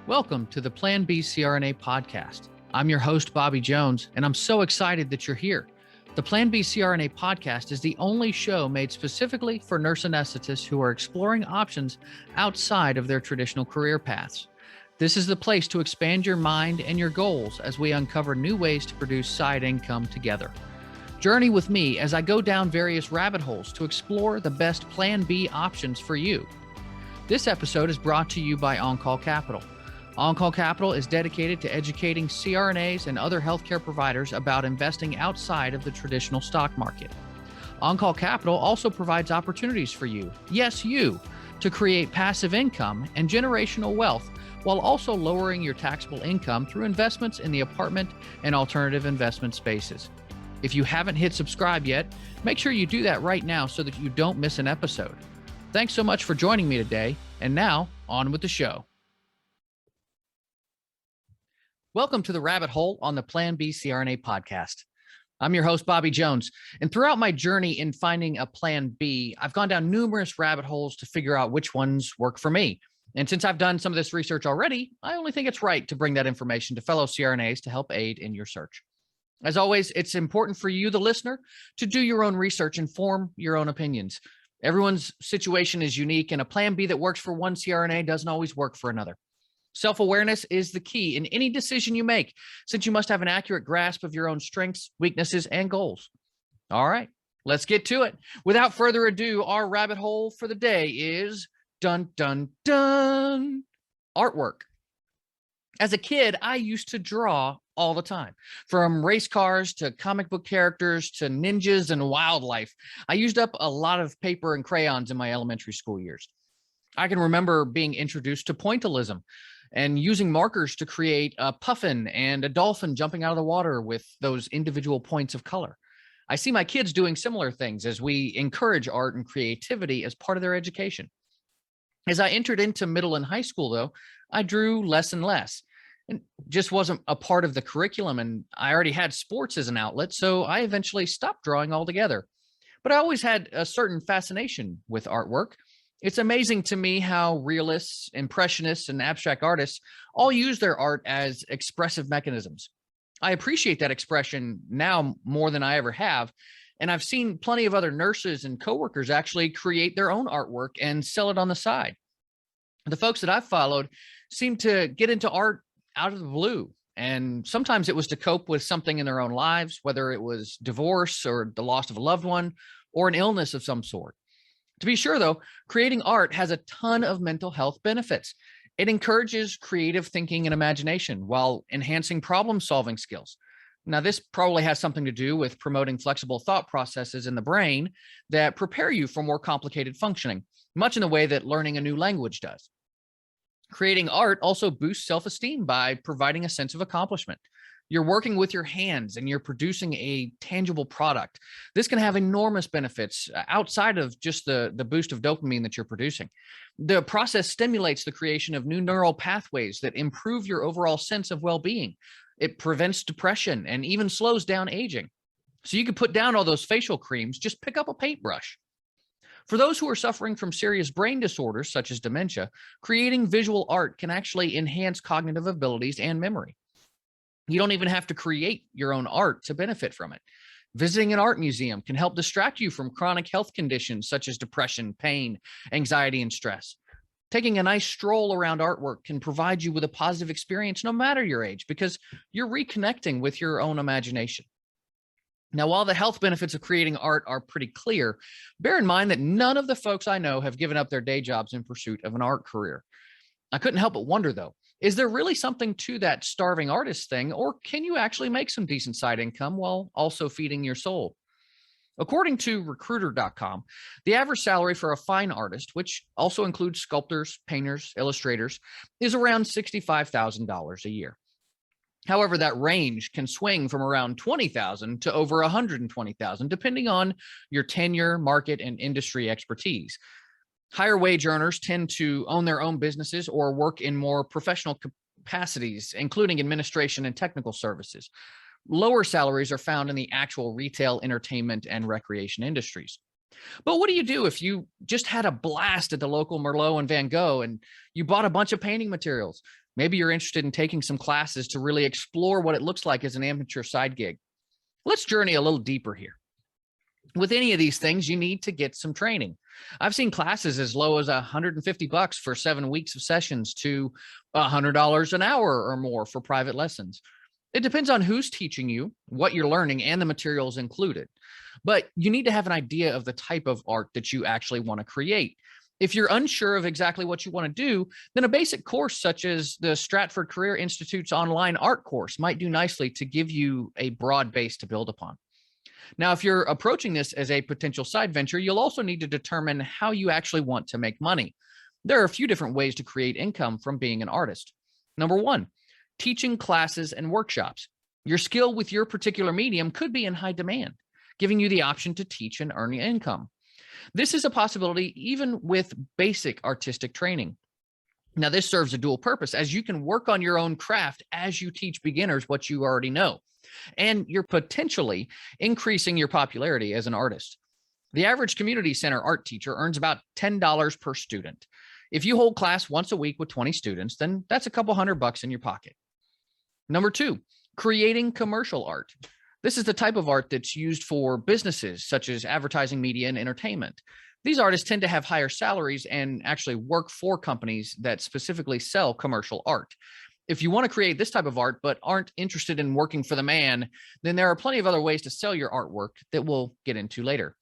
Welcome to the Plan B CRNA podcast. I'm your host, Bobby Jones, and I'm so excited that you're here. The Plan B CRNA podcast is the only show made specifically for nurse anesthetists who are exploring options outside of their traditional career paths. This is the place to expand your mind and your goals as we uncover new ways to produce side income together. Journey with me as I go down various rabbit holes to explore the best Plan B options for you. This episode is brought to you by On-Call Capital. On-Call Capital is dedicated to educating CRNAs and other healthcare providers about investing outside of the traditional stock market. On-Call Capital also provides opportunities for you, yes, you, to create passive income and generational wealth while also lowering your taxable income through investments in the apartment and alternative investment spaces. If you haven't hit subscribe yet, make sure you do that right now so that you don't miss an episode. Thanks so much for joining me today, and now on with the show. Welcome to the rabbit hole on the Plan B CRNA podcast. I'm your host, Bobby Jones, and throughout my journey in finding a Plan B, I've gone down numerous rabbit holes to figure out which ones work for me. And since I've done some of this research already, I only think it's right to bring that information to fellow CRNAs to help aid in your search. As always, it's important for you, the listener, to do your own research and form your own opinions. Everyone's situation is unique, and a Plan B that works for one CRNA doesn't always work for another. Self-awareness is the key in any decision you make, since you must have an accurate grasp of your own strengths, weaknesses, and goals. All right, let's get to it. Without further ado, our rabbit hole for the day is dun, dun, dun, artwork. As a kid, I used to draw all the time, from race cars to comic book characters to ninjas and wildlife. I used up a lot of paper and crayons in my elementary school years. I can remember being introduced to pointillism and using markers to create a puffin and a dolphin jumping out of the water with those individual points of color. I see my kids doing similar things as we encourage art and creativity as part of their education. As I entered into middle and high school, though, I drew less and less. And just wasn't a part of the curriculum, and I already had sports as an outlet, so I eventually stopped drawing altogether. But I always had a certain fascination with artwork. It's amazing to me how realists, impressionists, and abstract artists all use their art as expressive mechanisms. I appreciate that expression now more than I ever have, and I've seen plenty of other nurses and coworkers actually create their own artwork and sell it on the side. The folks that I've followed seem to get into art out of the blue, and sometimes it was to cope with something in their own lives, whether it was divorce or the loss of a loved one or an illness of some sort. To be sure, though, creating art has a ton of mental health benefits. It encourages creative thinking and imagination while enhancing problem-solving skills. Now, this probably has something to do with promoting flexible thought processes in the brain that prepare you for more complicated functioning, much in the way that learning a new language does. Creating art also boosts self-esteem by providing a sense of accomplishment. You're working with your hands and you're producing a tangible product. This can have enormous benefits outside of just the boost of dopamine that you're producing. The process stimulates the creation of new neural pathways that improve your overall sense of well-being. It prevents depression and even slows down aging. So you can put down all those facial creams, just pick up a paintbrush. For those who are suffering from serious brain disorders, such as dementia, creating visual art can actually enhance cognitive abilities and memory. You don't even have to create your own art to benefit from it. Visiting an art museum can help distract you from chronic health conditions such as depression, pain, anxiety, and stress. Taking a nice stroll around artwork can provide you with a positive experience no matter your age, because you're reconnecting with your own imagination. Now, while the health benefits of creating art are pretty clear, bear in mind that none of the folks I know have given up their day jobs in pursuit of an art career. I couldn't help but wonder, though, is there really something to that starving artist thing, or can you actually make some decent side income while also feeding your soul? According to recruiter.com, the average salary for a fine artist, which also includes sculptors, painters, illustrators, is around $65,000 a year. However, that range can swing from around $20,000 to over $120,000, depending on your tenure, market, and industry expertise. Higher wage earners tend to own their own businesses or work in more professional capacities, including administration and technical services. Lower salaries are found in the actual retail, entertainment, and recreation industries. But what do you do if you just had a blast at the local Merlot and Van Gogh and you bought a bunch of painting materials? Maybe you're interested in taking some classes to really explore what it looks like as an amateur side gig. Let's journey a little deeper here. With any of these things, you need to get some training. I've seen classes as low as $150 for 7 weeks of sessions to $100 an hour or more for private lessons. It depends on who's teaching you, what you're learning, and the materials included. But you need to have an idea of the type of art that you actually want to create. If you're unsure of exactly what you want to do, then a basic course such as the Stratford Career Institute's online art course might do nicely to give you a broad base to build upon. Now, if you're approaching this as a potential side venture, you'll also need to determine how you actually want to make money. There are a few different ways to create income from being an artist. Number one, teaching classes and workshops. Your skill with your particular medium could be in high demand, giving you the option to teach and earn income. This is a possibility even with basic artistic training. Now, this serves a dual purpose, as you can work on your own craft as you teach beginners what you already know, and you're potentially increasing your popularity as an artist. The average community center art teacher earns about $10 per student. If you hold class once a week with 20 students, then that's a couple $100 in your pocket. Number two, creating commercial art. This is the type of art that's used for businesses such as advertising, media, and entertainment. These artists tend to have higher salaries and actually work for companies that specifically sell commercial art. If you want to create this type of art but aren't interested in working for the man, then there are plenty of other ways to sell your artwork that we'll get into later.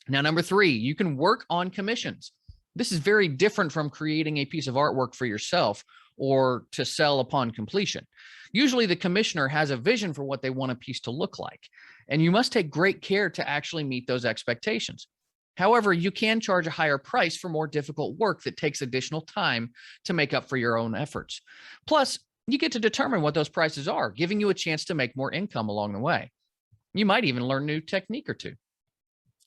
Now, number three, you can work on commissions. This is very different from creating a piece of artwork for yourself or to sell upon completion. Usually the commissioner has a vision for what they want a piece to look like, and you must take great care to actually meet those expectations. However, you can charge a higher price for more difficult work that takes additional time to make up for your own efforts. Plus, you get to determine what those prices are, giving you a chance to make more income along the way. You might even learn a new technique or two.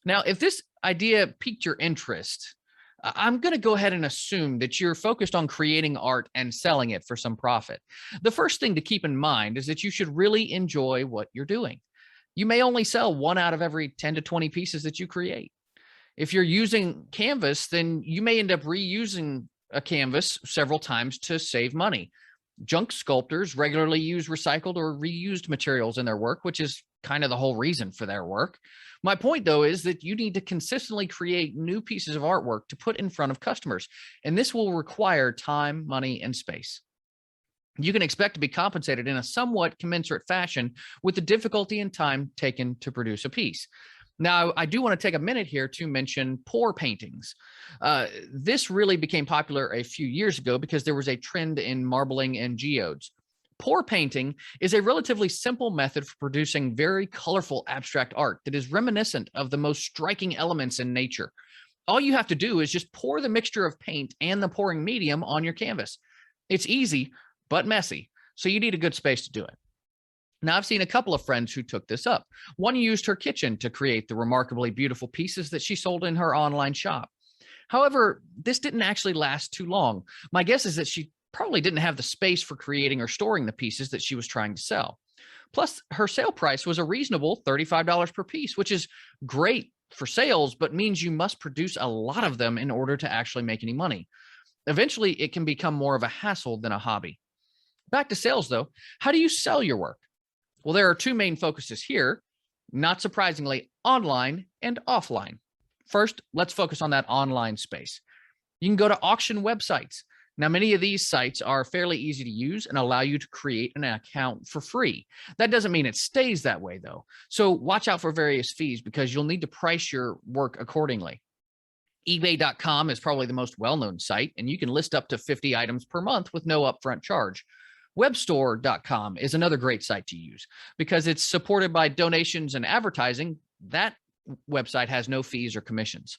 Now, if this idea piqued your interest, I'm going to go ahead and assume that you're focused on creating art and selling it for some profit. The first thing to keep in mind is that you should really enjoy what you're doing. You may only sell 1 out of every 10 to 20 pieces that you create. If you're using canvas, then you may end up reusing a canvas several times to save money. Junk sculptors regularly use recycled or reused materials in their work, which is kind of the whole reason for their work. My point, though, is that you need to consistently create new pieces of artwork to put in front of customers, and this will require time, money, and space. You can expect to be compensated in a somewhat commensurate fashion with the difficulty and time taken to produce a piece. Now, I do want to take a minute here to mention pour paintings. This really became popular a few years ago because there was a trend in marbling and geodes. Pour painting is a relatively simple method for producing very colorful abstract art that is reminiscent of the most striking elements in nature. All you have to do is just pour the mixture of paint and the pouring medium on your canvas. It's easy, but messy, so you need a good space to do it. Now, I've seen a couple of friends who took this up. One used her kitchen to create the remarkably beautiful pieces that she sold in her online shop. However, this didn't actually last too long. My guess is that she probably didn't have the space for creating or storing the pieces that she was trying to sell. Plus, her sale price was a reasonable $35 per piece, which is great for sales, but means you must produce a lot of them in order to actually make any money. Eventually, it can become more of a hassle than a hobby. Back to sales, though. How do you sell your work? Well, there are two main focuses here, not surprisingly, online and offline. First, let's focus on that online space. You can go to auction websites. Now, many of these sites are fairly easy to use and allow you to create an account for free. That doesn't mean it stays that way, though. So watch out for various fees because you'll need to price your work accordingly. eBay.com is probably the most well-known site, and you can list up to 50 items per month with no upfront charge. Webstore.com is another great site to use because it's supported by donations and advertising. That website has no fees or commissions.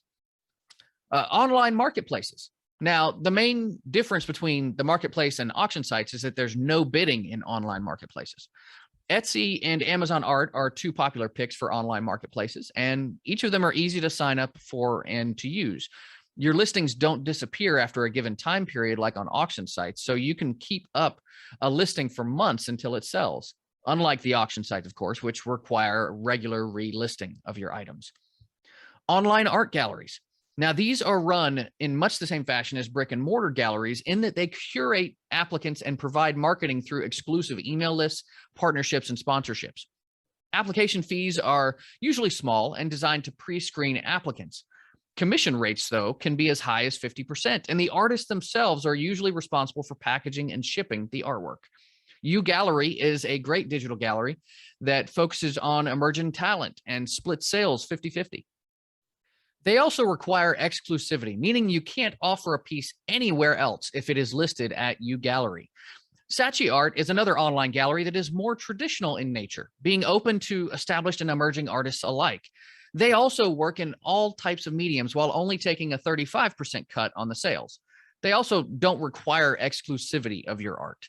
Online marketplaces. Now, the main difference between the marketplace and auction sites is that there's no bidding in online marketplaces. Etsy and Amazon Art are two popular picks for online marketplaces, and each of them are easy to sign up for and to use. Your listings don't disappear after a given time period like on auction sites, so you can keep up a listing for months until it sells, unlike the auction sites, of course, which require regular relisting of your items. Online art galleries. Now, these are run in much the same fashion as brick and mortar galleries in that they curate applicants and provide marketing through exclusive email lists, partnerships, and sponsorships. Application fees are usually small and designed to pre-screen applicants. Commission rates, though, can be as high as 50%, and the artists themselves are usually responsible for packaging and shipping the artwork. Gallery is a great digital gallery that focuses on emerging talent and splits sales 50-50. They also require exclusivity, meaning you can't offer a piece anywhere else if it is listed at Gallery. Sachi Art is another online gallery that is more traditional in nature, being open to established and emerging artists alike. They also work in all types of mediums while only taking a 35% cut on the sales. They also don't require exclusivity of your art.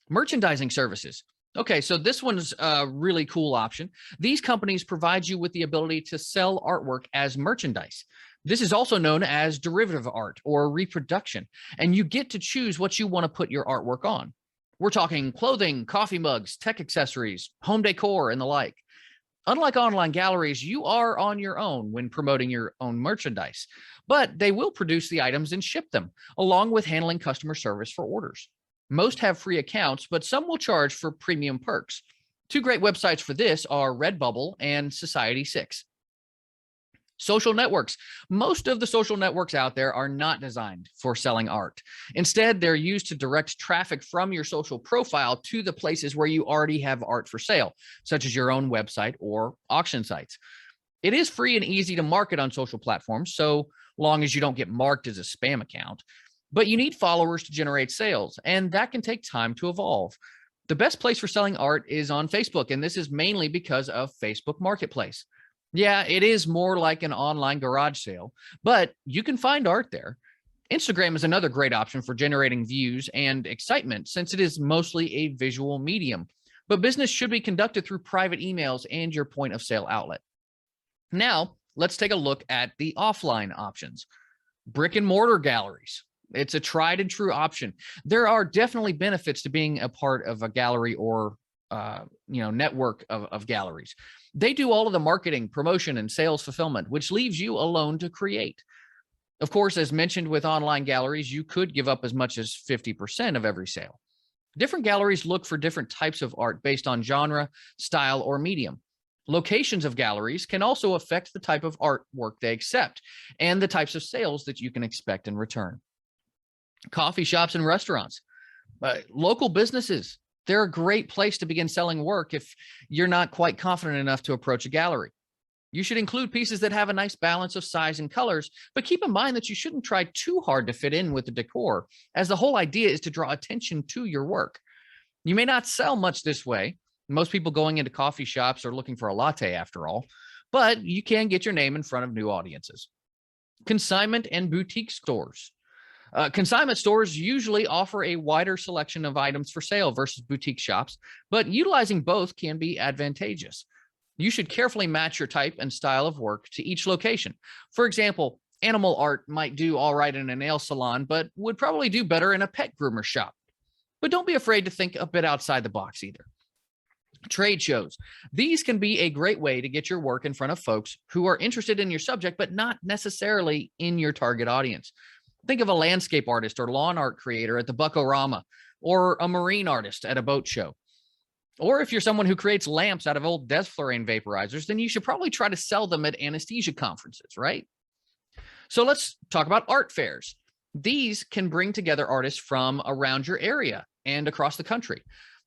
Merchandising services. Okay, so this one's a really cool option. These companies provide you with the ability to sell artwork as merchandise. This is also known as derivative art or reproduction, and you get to choose what you want to put your artwork on. We're talking clothing, coffee mugs, tech accessories, home decor, and the like. Unlike online galleries, you are on your own when promoting your own merchandise, but they will produce the items and ship them, along with handling customer service for orders. Most have free accounts, but some will charge for premium perks. Two great websites for this are Redbubble and Society6. Social networks. Most of the social networks out there are not designed for selling art. Instead, they're used to direct traffic from your social profile to the places where you already have art for sale, such as your own website or auction sites. It is free and easy to market on social platforms, so long as you don't get marked as a spam account. But you need followers to generate sales, and that can take time to evolve. The best place for selling art is on Facebook, and this is mainly because of Facebook Marketplace. Yeah, it is more like an online garage sale, but you can find art there. Instagram is another great option for generating views and excitement since it is mostly a visual medium, but business should be conducted through private emails and your point of sale outlet. Now, let's take a look at the offline options. Brick and mortar galleries. It's a tried and true option. There are definitely benefits to being a part of a gallery or network of galleries. They do all of the marketing, promotion, and sales fulfillment, which leaves you alone to create. Of course, as mentioned with online galleries, you could give up as much as 50% of every sale. Different galleries look for different types of art based on genre, style, or medium. Locations of galleries can also affect the type of artwork they accept and the types of sales that you can expect in return. Coffee shops and restaurants. Local businesses, they're a great place to begin selling work if you're not quite confident enough to approach a gallery. You should include pieces that have a nice balance of size and colors, but keep in mind that you shouldn't try too hard to fit in with the decor, as the whole idea is to draw attention to your work. You may not sell much this way. Most people going into coffee shops are looking for a latte after all, but you can get your name in front of new audiences. Consignment and boutique stores. Consignment stores usually offer a wider selection of items for sale versus boutique shops, but utilizing both can be advantageous. You should carefully match your type and style of work to each location. For example, animal art might do all right in a nail salon, but would probably do better in a pet groomer shop. But don't be afraid to think a bit outside the box either. Trade shows. These can be a great way to get your work in front of folks who are interested in your subject, but not necessarily in your target audience. Think of a landscape artist or lawn art creator at the Buckorama, or a marine artist at a boat show. Or if you're someone who creates lamps out of old Desflurane vaporizers, then you should probably try to sell them at anesthesia conferences, right? So let's talk about art fairs. These can bring together artists from around your area and across the country.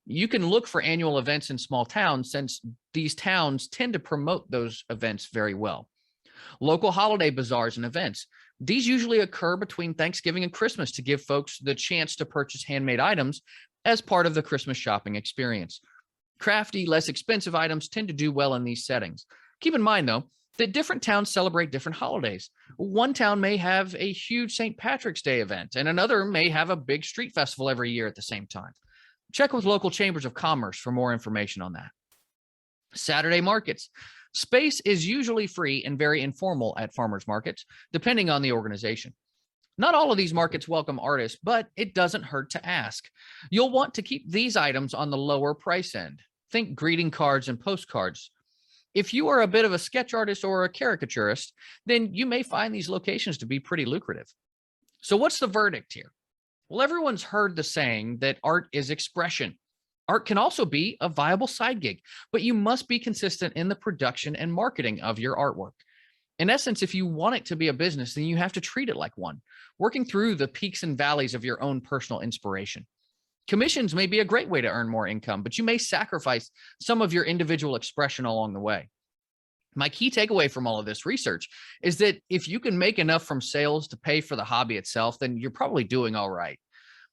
You can look for annual events in small towns since these towns tend to promote those events very well. Local holiday bazaars and events. These usually occur between Thanksgiving and Christmas to give folks the chance to purchase handmade items as part of the Christmas shopping experience. Crafty, less expensive items tend to do well in these settings. Keep in mind, though, that different towns celebrate different holidays. One town may have a huge St. Patrick's Day event, and another may have a big street festival every year at the same time. Check with local chambers of commerce for more information on that. Saturday markets. Space is usually free and very informal at farmers markets, depending on the organization. Not all of these markets welcome artists, but it doesn't hurt to ask. You'll want to keep these items on the lower price end. Think greeting cards and postcards. If you are a bit of a sketch artist or a caricaturist, then you may find these locations to be pretty lucrative. So what's the verdict here? Well, everyone's heard the saying that art is expression. Art can also be a viable side gig, but you must be consistent in the production and marketing of your artwork. In essence, if you want it to be a business, then you have to treat it like one, working through the peaks and valleys of your own personal inspiration. Commissions may be a great way to earn more income, but you may sacrifice some of your individual expression along the way. My key takeaway from all of this research is that if you can make enough from sales to pay for the hobby itself, then you're probably doing all right.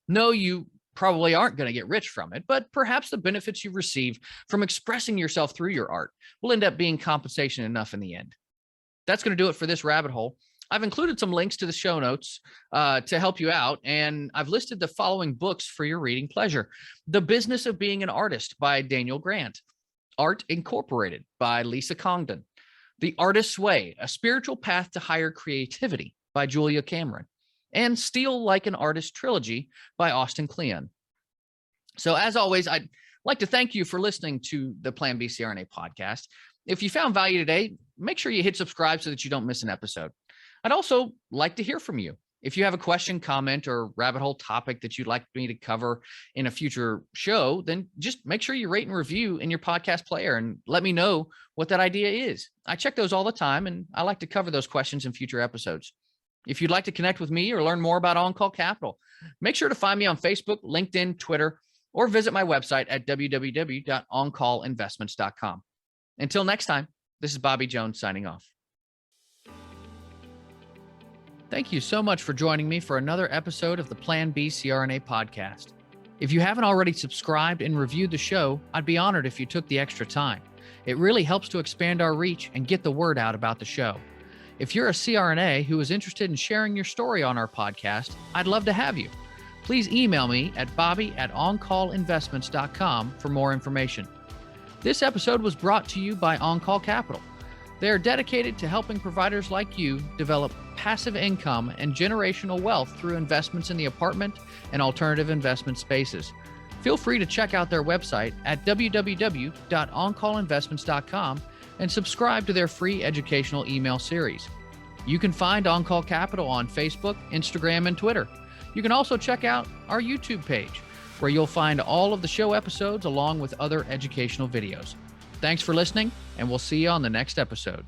No, you probably aren't going to get rich from it, but perhaps the benefits you receive from expressing yourself through your art will end up being compensation enough in the end. That's going to do it for this rabbit hole. I've included some links to the show notes to help you out, and I've listed the following books for your reading pleasure. The Business of Being an Artist by Daniel Grant, Art Incorporated by Lisa Congdon, The Artist's Way, A Spiritual Path to Higher Creativity by Julia Cameron, and Steal Like an Artist Trilogy by Austin Kleon. So as always, I'd like to thank you for listening to the Plan B CRNA podcast. If you found value today, make sure you hit subscribe so that you don't miss an episode. I'd also like to hear from you. If you have a question, comment, or rabbit hole topic that you'd like me to cover in a future show, then just make sure you rate and review in your podcast player and let me know what that idea is. I check those all the time, and I like to cover those questions in future episodes. If you'd like to connect with me or learn more about On-Call Capital, make sure to find me on Facebook, LinkedIn, Twitter, or visit my website at www.oncallinvestments.com. Until next time, this is Bobby Jones signing off. Thank you so much for joining me for another episode of the Plan B CRNA podcast. If you haven't already subscribed and reviewed the show, I'd be honored if you took the extra time. It really helps to expand our reach and get the word out about the show. If you're a CRNA who is interested in sharing your story on our podcast, I'd love to have you. Please email me at bobby@oncallinvestments.com for more information. This episode was brought to you by On-Call Capital. They are dedicated to helping providers like you develop passive income and generational wealth through investments in the apartment and alternative investment spaces. Feel free to check out their website at www.oncallinvestments.com and subscribe to their free educational email series. You can find On-Call Capital on Facebook, Instagram, and Twitter. You can also check out our YouTube page, where you'll find all of the show episodes along with other educational videos. Thanks for listening, and we'll see you on the next episode.